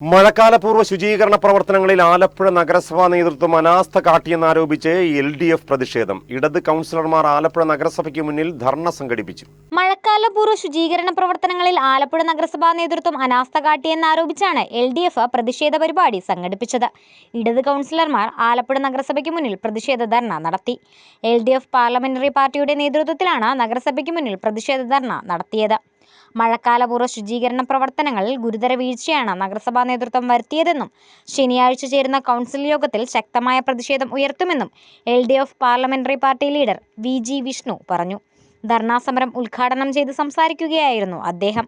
മഴക്കാലപൂർവ്വ ശുചീകരണ പ്രവർത്തനങ്ങളിൽ ആലപ്പുഴ നഗരസഭാ നേതൃത്വം അനാസ്ഥ കാട്ടിയെന്നാരോപിച്ച് LDF പ്രതിഷേധം. ഇടത് കൗൺസിലർമാർ ആലപ്പുഴ നഗരസഭയ്ക്ക് മുന്നിൽ ധർണ സംഘടിപ്പിച്ചു. മഴക്കാലപൂർവ്വ ശുചീകരണ പ്രവർത്തനങ്ങളിൽ ആലപ്പുഴ നഗരസഭാ നേതൃത്വം അനാസ്ഥ കാട്ടിയെന്നാരോപിച്ചാണ് LDF പ്രതിഷേധ പരിപാടി സംഘടിപ്പിച്ചത്. ഇടത് കൗൺസിലർമാർ ആലപ്പുഴ നഗരസഭയ്ക്ക് മുന്നിൽ പ്രതിഷേധ ധർണ നടത്തി. LDF പാർലമെന്ററി പാർട്ടിയുടെ നേതൃത്വത്തിലാണ് നഗരസഭയ്ക്ക് മുന്നിൽ പ്രതിഷേധ ധർണ നടത്തിയത്. മഴക്കാലപൂർവ്വ ശുചീകരണ പ്രവർത്തനങ്ങളിൽ ഗുരുതര വീഴ്ചയാണ് നഗരസഭാ നേതൃത്വം വരുത്തിയതെന്നും ശനിയാഴ്ച ചേരുന്ന കൗൺസിൽ യോഗത്തിൽ ശക്തമായ പ്രതിഷേധം ഉയർത്തുമെന്നും LDF parliamentary party leader VG Vishnu പറഞ്ഞു. ധർണാ സമരം ഉദ്ഘാടനം ചെയ്ത് സംസാരിക്കുകയായിരുന്നു അദ്ദേഹം.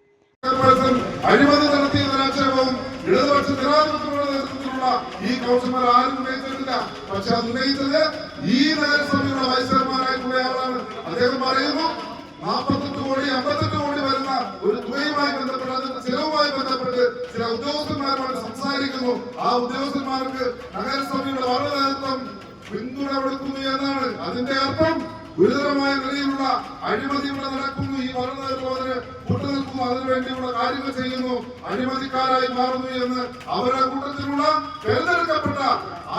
ഒരു തുകയുമായി ബന്ധപ്പെട്ട് അതിന്റെ ചിലവുമായി ബന്ധപ്പെട്ട് ചില ഉദ്യോഗസ്ഥന്മാരുമായി സംസാരിക്കുന്നു. ആ ഉദ്യോഗസ്ഥന്മാർക്ക് നഗരസഭയുടെ ഭരണനേതൃത്വം പിന്തുണ കൊടുക്കുന്നു എന്നാണ്. അതിന്റെ അർത്ഥം ഗുരുതരമായ നിലയിലുള്ള അഴിമതി ഇവിടെ നടക്കുന്നു. ഈ ഭരണനേതൃത്വം അതിന് കൂട്ടുനിൽക്കുന്നു, അതിനുവേണ്ടിയുള്ള കാര്യങ്ങൾ ചെയ്യുന്നു, അഴിമതിക്കാരായി മാറുന്നു എന്ന് അവരുടെ കൂട്ടത്തിലുള്ള തെരഞ്ഞെടുക്കപ്പെട്ട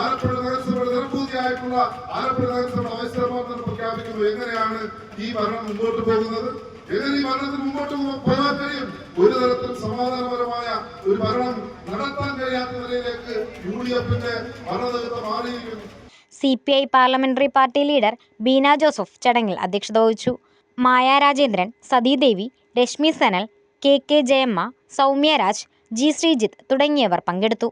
ആലപ്പുഴ നഗരസഭയുടെ നിരഭൂതിയായിട്ടുള്ള ആലപ്പുഴ നഗരസഭയുടെ വൈസ് ചെയർമാൻ പ്രഖ്യാപിക്കുന്നു. എങ്ങനെയാണ് ഈ ഭരണം മുമ്പോട്ട് പോകുന്നത്? എങ്ങനെ ഈ ഭരണത്തിന് മുമ്പോട്ട് പോകാൻ കഴിയും? ഒരു തരത്തിലും സമാധാനപരമായ ഒരു ഭരണം നടത്താൻ കഴിയാത്ത നിലയിലേക്ക് UDFന്റെ ഭരണനേതൃത്വം മാറിയിരിക്കുന്നു. CPI parliamentary party leader Beena Joseph ചടങ്ങിൽ അധ്യക്ഷത വഹിച്ചു. മായ രാജേന്ദ്രൻ, സതീദേവി, രശ്മി സനൽ, KK ജയമ്മ, സൗമ്യ രാജ്, G ശ്രീജിത്ത് തുടങ്ങിയവർ പങ്കെടുത്തു.